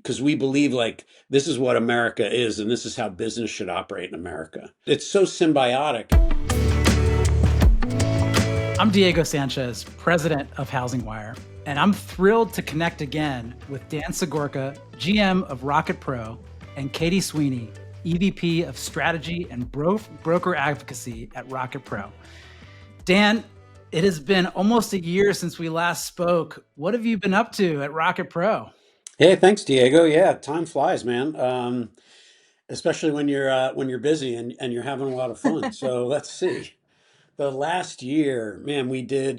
because we believe like this is what America is and this is how business should operate in America. It's so symbiotic. I'm Diego Sanchez, president of HousingWire, and I'm thrilled to connect again with Dan Sigorka, GM of Rocket Pro, and Katie Sweeney, EVP of Strategy and Broker Advocacy at Rocket Pro. Dan, it has been almost a year since we last spoke. What have you been up to at Rocket Pro? Hey, thanks, Diego. Yeah, time flies, man. Especially when you're busy and you're having a lot of fun. So let's see. The last year, man, we did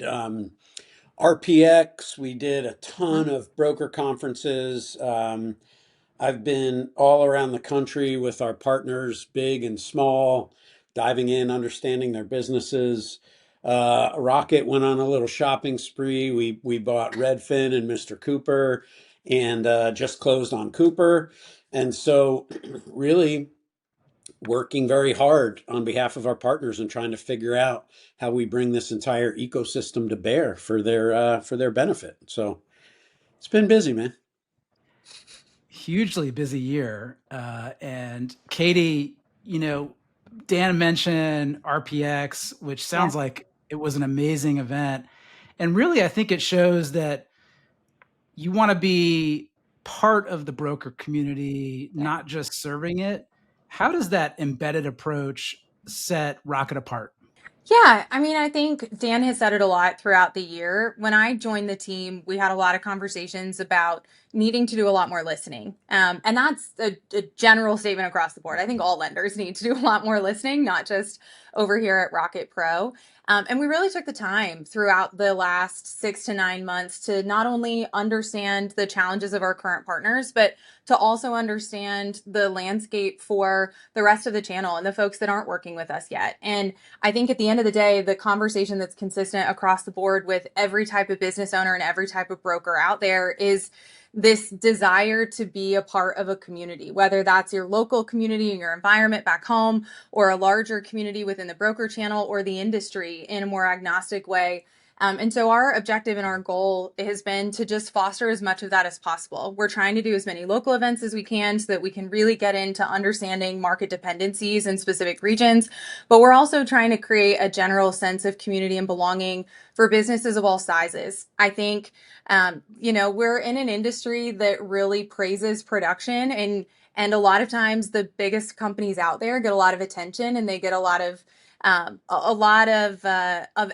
RPX. We did a ton of broker conferences. I've been all around the country with our partners, big and small, diving in, understanding their businesses. Rocket went on a little shopping spree. We bought Redfin and Mr. Cooper, and just closed on Cooper. And so, really working very hard on behalf of our partners and trying to figure out how we bring this entire ecosystem to bear for their benefit. So it's been busy, man. Hugely busy year. And Katie, Dan mentioned RPX, which Yeah. sounds like it was an amazing event. And really, I think it shows that you want to be part of the broker community, Yeah. not just serving it. How does that embedded approach set Rocket apart? Yeah, I mean, I think Dan has said it a lot throughout the year. When I joined the team, we had a lot of conversations about needing to do a lot more listening. And that's a general statement across the board. I think all lenders need to do a lot more listening, not just over here at Rocket Pro. And we really took the time throughout the last 6 to 9 months to not only understand the challenges of our current partners, but to also understand the landscape for the rest of the channel and the folks that aren't working with us yet. And I think at the end of the day, the conversation that's consistent across the board with every type of business owner and every type of broker out there is this desire to be a part of a community, whether that's your local community in your environment back home or a larger community within the broker channel or the industry in a more agnostic way. And so our objective and our goal has been to just foster as much of that as possible. We're trying to do as many local events as we can so that we can really get into understanding market dependencies in specific regions. But we're also trying to create a general sense of community and belonging for businesses of all sizes. I think, we're in an industry that really praises production, and a lot of times the biggest companies out there get a lot of attention and they get a lot of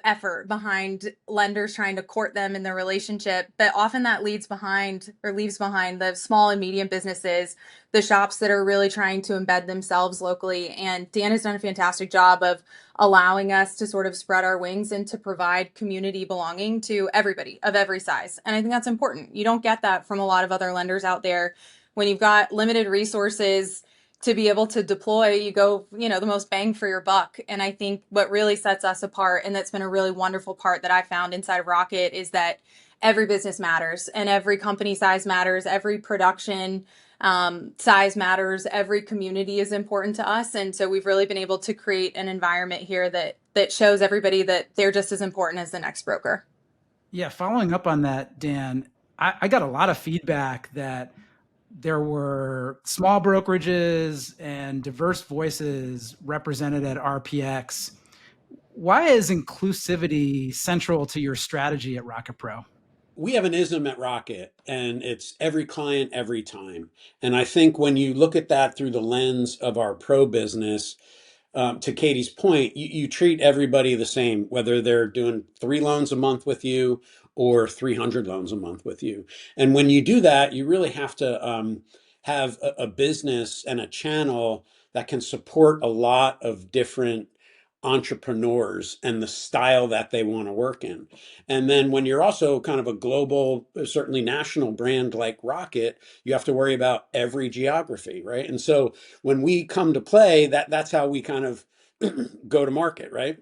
effort behind lenders trying to court them in the relationship, but often that leaves behind the small and medium businesses, the shops that are really trying to embed themselves locally. And Dan has done a fantastic job of allowing us to sort of spread our wings and to provide community belonging to everybody of every size. And I think that's important. You don't get that from a lot of other lenders out there. When you've got limited resources to be able to deploy, you go, the most bang for your buck. And I think what really sets us apart, and that's been a really wonderful part that I found inside of Rocket, is that every business matters and every company size matters, every production size matters, every community is important to us. And so we've really been able to create an environment here that shows everybody that they're just as important as the next broker. Yeah, following up on that, Dan, I got a lot of feedback that there were small brokerages and diverse voices represented at RPX. Why is inclusivity central to your strategy at Rocket Pro? We have an ism at Rocket, and it's every client, every time. And I think when you look at that through the lens of our pro business, to Katie's point, you treat everybody the same, whether they're doing 3 loans a month with you or 300 loans a month with you. And when you do that, you really have to have a business and a channel that can support a lot of different entrepreneurs and the style that they want to work in. And then when you're also kind of a global, certainly national brand like Rocket, you have to worry about every geography, right? And so when we come to play, that's how we kind of go to market, right?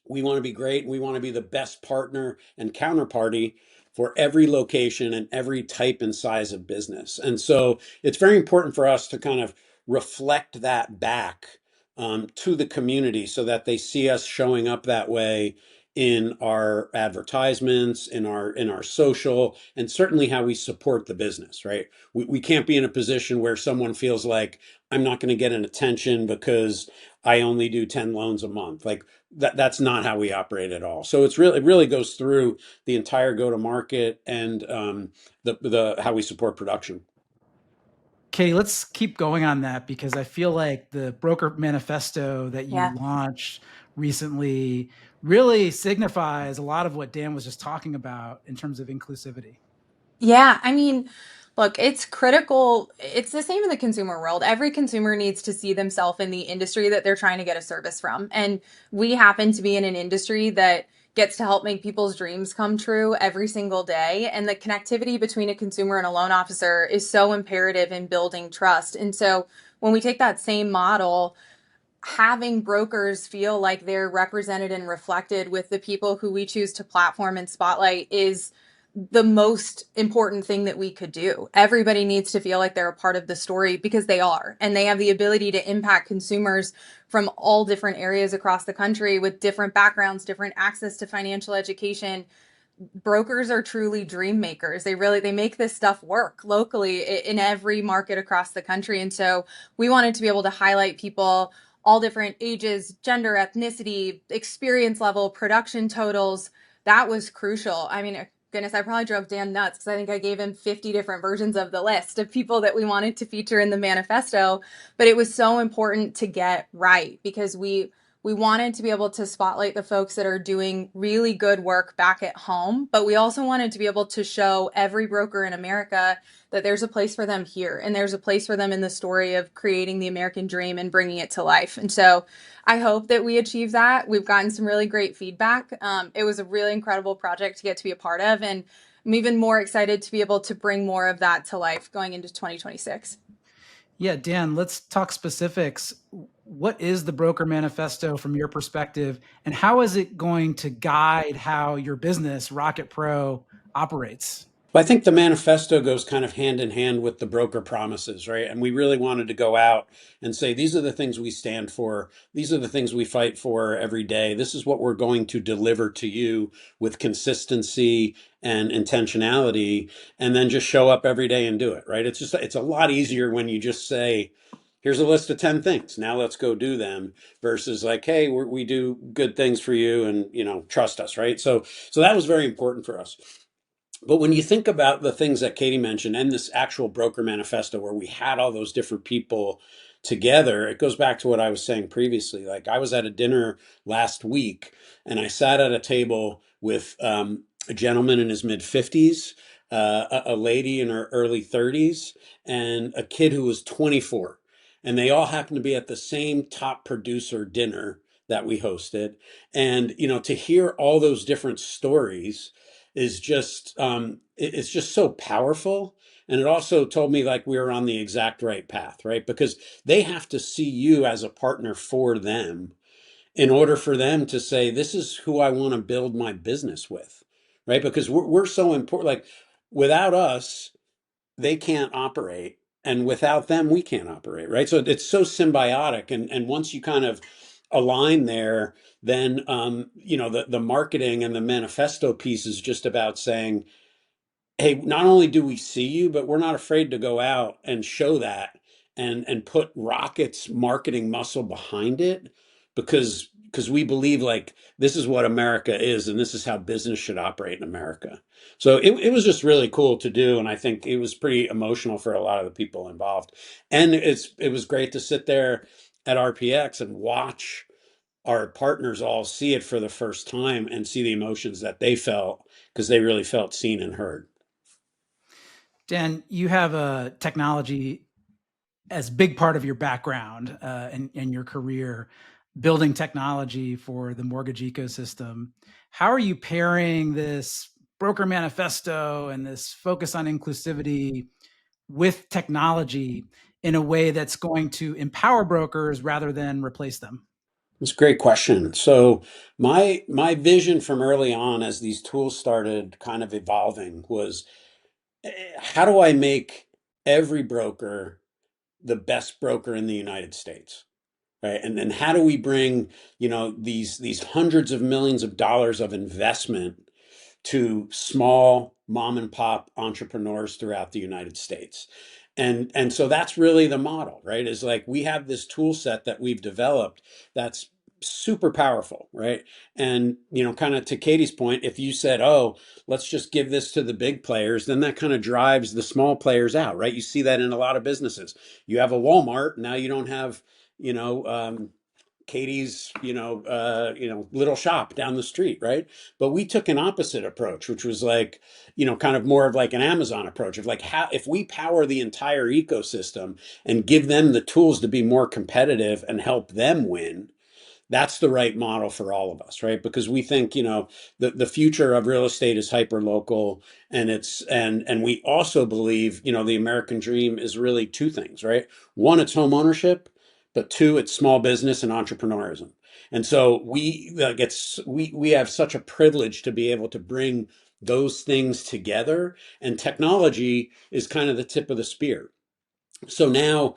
We want to be great. We want to be the best partner and counterparty for every location and every type and size of business. And so it's very important for us to kind of reflect that back to the community so that they see us showing up that way in our advertisements, in our social, and certainly how we support the business, right? We can't be in a position where someone feels like I'm not going to get an attention because I only do 10 loans a month. Like that's not how we operate at all. So it really goes through the entire go to market and the how we support production. Katie, let's keep going on that because I feel like the broker manifesto that you Yeah. launched recently really signifies a lot of what Dan was just talking about in terms of inclusivity. Yeah, I mean, look, it's critical. It's the same in the consumer world. Every consumer needs to see themselves in the industry that they're trying to get a service from. And we happen to be in an industry that gets to help make people's dreams come true every single day. And the connectivity between a consumer and a loan officer is so imperative in building trust. And so when we take that same model, having brokers feel like they're represented and reflected with the people who we choose to platform and spotlight is the most important thing that we could do. Everybody needs to feel like they're a part of the story because they are, and they have the ability to impact consumers from all different areas across the country with different backgrounds, different access to financial education. Brokers are truly dream makers. They make this stuff work locally in every market across the country. And so we wanted to be able to highlight people all different ages, gender, ethnicity, experience level, production totals. That was crucial. I mean, goodness, I probably drove Dan nuts because I think I gave him 50 different versions of the list of people that we wanted to feature in the manifesto. But it was so important to get right because we wanted to be able to spotlight the folks that are doing really good work back at home, but we also wanted to be able to show every broker in America that there's a place for them here and there's a place for them in the story of creating the American dream and bringing it to life. And so I hope that we achieve that. We've gotten some really great feedback. It was a really incredible project to get to be a part of, and I'm even more excited to be able to bring more of that to life going into 2026. Yeah, Dan, let's talk specifics. What is the broker manifesto from your perspective, and how is it going to guide how your business, Rocket Pro, operates? Well, I think the manifesto goes kind of hand in hand with the broker promises, right? And we really wanted to go out and say, these are the things we stand for. These are the things we fight for every day. This is what we're going to deliver to you with consistency and intentionality, and then just show up every day and do it, right? It's a lot easier when you just say, here's a list of 10 things. Now let's go do them versus like, hey, we do good things for you and, trust us, right? So that was very important for us. But when you think about the things that Katie mentioned and this actual broker manifesto where we had all those different people together, it goes back to what I was saying previously. Like I was at a dinner last week and I sat at a table with a gentleman in his mid 50s, a lady in her early 30s, and a kid who was 24. And they all happened to be at the same top producer dinner that we hosted. And, to hear all those different stories is just it's just so powerful, and it also told me like we were on the exact right path, right? Because they have to see you as a partner for them in order for them to say this is who I want to build my business with, right? Because we're so important. Like without us they can't operate, and without them we can't operate, right? So it's so symbiotic, and once you kind of align there, then the marketing and the manifesto piece is just about saying, hey, not only do we see you, but we're not afraid to go out and show that and put Rocket's marketing muscle behind it, because we believe like this is what America is and this is how business should operate in America. So it was just really cool to do, and I think it was pretty emotional for a lot of the people involved. And it was great to sit there at RPX and watch our partners all see it for the first time and see the emotions that they felt because they really felt seen and heard. Dan, you have a technology as big part of your background and your career, building technology for the mortgage ecosystem. How are you pairing this broker manifesto and this focus on inclusivity with technology in a way that's going to empower brokers rather than replace them? It's a great question. So my vision from early on as these tools started kind of evolving was, how do I make every broker the best broker in the United States? right? And then how do we bring, these hundreds of millions of dollars of investment to small mom and pop entrepreneurs throughout the United States? And so that's really the model, right? Is like we have this tool set that we've developed that's super powerful, right? And kind of to Katie's point, if you said, "Oh, let's just give this to the big players," then that kind of drives the small players out, right? You see that in a lot of businesses. You have a Walmart, now you don't have, you know, Katie's, little shop down the street, right? But we took an opposite approach, which was like, kind of more of like an Amazon approach of like, how if we power the entire ecosystem and give them the tools to be more competitive and help them win, that's the right model for all of us, right? Because we think, the future of real estate is hyper local, and and we also believe, the American dream is really two things, right? One, it's home ownership, but two, it's small business and entrepreneurism. And so we have such a privilege to be able to bring those things together, and technology is kind of the tip of the spear. So now,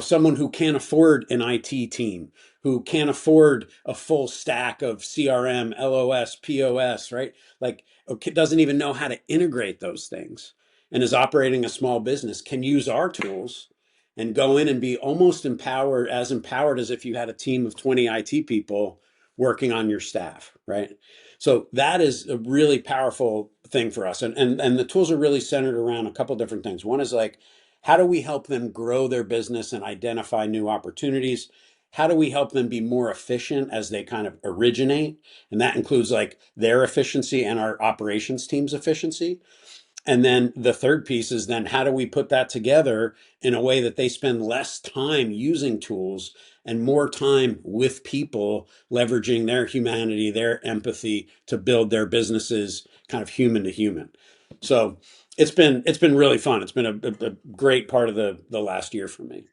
someone who can't afford an IT team, who can't afford a full stack of CRM, LOS, POS, right? Like, okay, doesn't even know how to integrate those things and is operating a small business, can use our tools and go in and be almost empowered as if you had a team of 20 IT people working on your staff, right? So that is a really powerful thing for us. And the tools are really centered around a couple different things. One is like, how do we help them grow their business and identify new opportunities? How do we help them be more efficient as they kind of originate? And that includes like their efficiency and our operations team's efficiency. And then the third piece is then how do we put that together in a way that they spend less time using tools and more time with people, leveraging their humanity, their empathy to build their businesses kind of human to human. So it's been really fun. It's been a great part of the last year for me.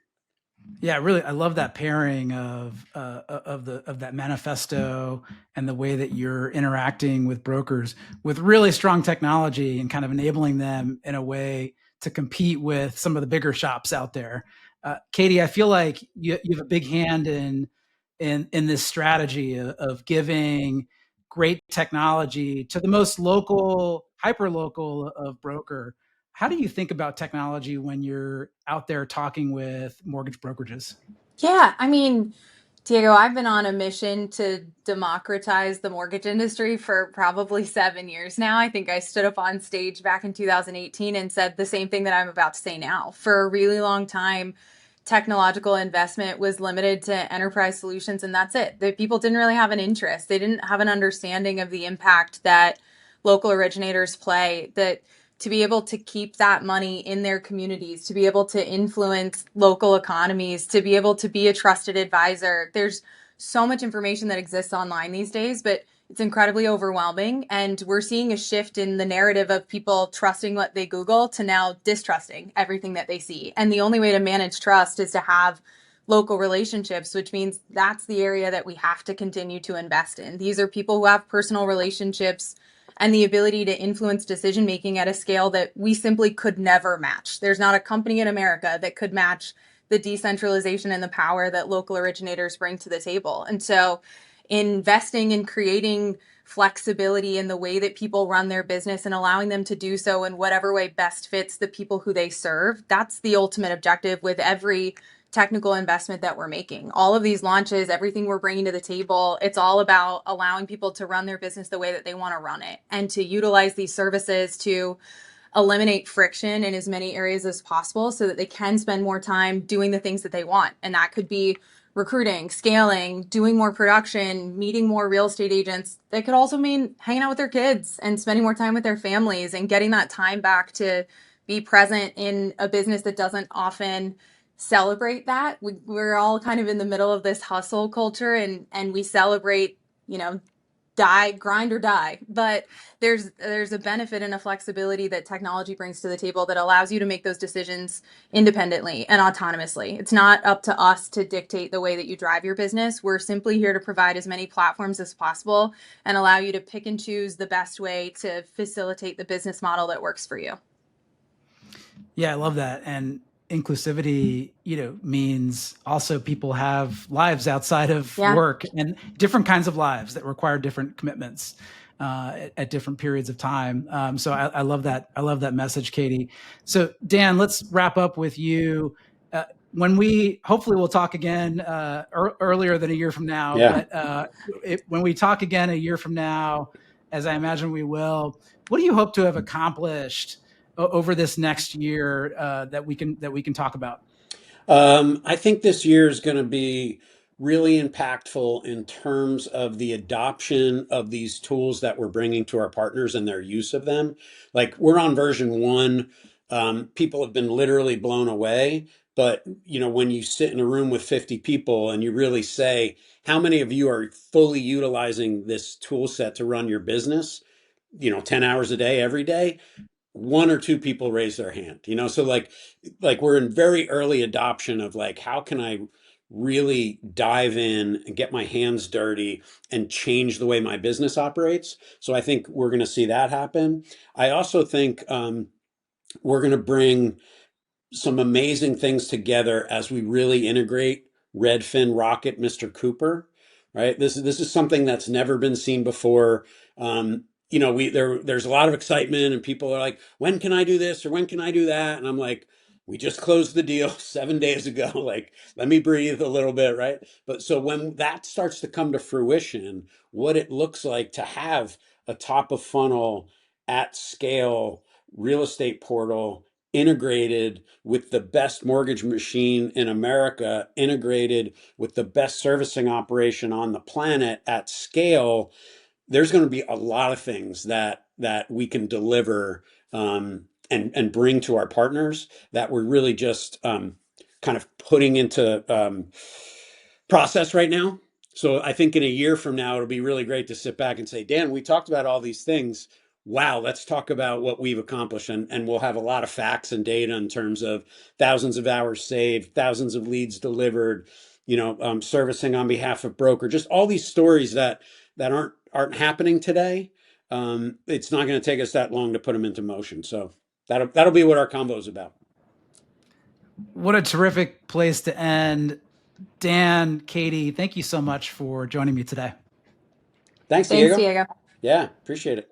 Yeah, really, I love that pairing of that manifesto and the way that you're interacting with brokers with really strong technology and kind of enabling them in a way to compete with some of the bigger shops out there. Katie, I feel like you have a big hand in this strategy of giving great technology to the most local, hyper local of broker. How do you think about technology when you're out there talking with mortgage brokerages? Yeah, I mean, Diego, I've been on a mission to democratize the mortgage industry for probably 7 years now. I think I stood up on stage back in 2018 and said the same thing that I'm about to say now. For a really long time, technological investment was limited to enterprise solutions, and that's it. The people didn't really have an interest. They didn't have an understanding of the impact that local originators play, that to be able to keep that money in their communities, to be able to influence local economies, to be able to be a trusted advisor. There's so much information that exists online these days, but it's incredibly overwhelming. And we're seeing a shift in the narrative of people trusting what they Google to now distrusting everything that they see. And the only way to manage trust is to have local relationships, which means that's the area that we have to continue to invest in. These are people who have personal relationships and the ability to influence decision making at a scale that we simply could never match. There's not a company in America that could match the decentralization and the power that local originators bring to the table. And so, investing in creating flexibility in the way that people run their business and allowing them to do so in whatever way best fits the people who they serve, that's the ultimate objective with every technical investment that we're making. All of these launches, everything we're bringing to the table, it's all about allowing people to run their business the way that they want to run it and to utilize these services to eliminate friction in as many areas as possible so that they can spend more time doing the things that they want. And that could be recruiting, scaling, doing more production, meeting more real estate agents. That could also mean hanging out with their kids and spending more time with their families and getting that time back to be present in a business that doesn't often celebrate that. We're all kind of in the middle of this hustle culture, and we celebrate, die, grind or die. But there's a benefit and a flexibility that technology brings to the table that allows you to make those decisions independently and autonomously. It's not up to us to dictate the way that you drive your business. We're simply here to provide as many platforms as possible and allow you to pick and choose the best way to facilitate the business model that works for you. Yeah, I love that. And inclusivity, means also people have lives outside of Yeah. work and different kinds of lives that require different commitments at different periods of time. So I love that. I love that message, Katie. So Dan, let's wrap up with you. When hopefully we'll talk again earlier than a year from now, Yeah. but when we talk again a year from now, as I imagine we will, what do you hope to have accomplished over this next year that we can talk about? I think this year is going to be really impactful in terms of the adoption of these tools that we're bringing to our partners and their use of them. Like we're on version 1. People have been literally blown away. But when you sit in a room with 50 people and you really say, how many of you are fully utilizing this tool set to run your business, 10 hours a day, every day? One or two people raise their hand, so like we're in very early adoption of like, how can I really dive in and get my hands dirty and change the way my business operates? So I think we're going to see that happen. I also think we're going to bring some amazing things together as we really integrate Redfin, Rocket, Mr. Cooper. Right. This is something that's never been seen before. There's a lot of excitement and people are like, when can I do this or when can I do that? And I'm like, we just closed the deal 7 days ago. Like, let me breathe a little bit, right? But so when that starts to come to fruition, what it looks like to have a top of funnel at scale real estate portal integrated with the best mortgage machine in America, integrated with the best servicing operation on the planet at scale, there's going to be a lot of things that we can deliver and bring to our partners that we're really just kind of putting into process right now. So I think in a year from now, it'll be really great to sit back and say, Dan, we talked about all these things. Wow, let's talk about what we've accomplished. And we'll have a lot of facts and data in terms of thousands of hours saved, thousands of leads delivered, servicing on behalf of broker, just all these stories that aren't happening today. It's not going to take us that long to put them into motion. So that'll be what our convo is about. What a terrific place to end. Dan, Katie, thank you so much for joining me today. Thanks, Thanks, Diego. Diego. Yeah, appreciate it.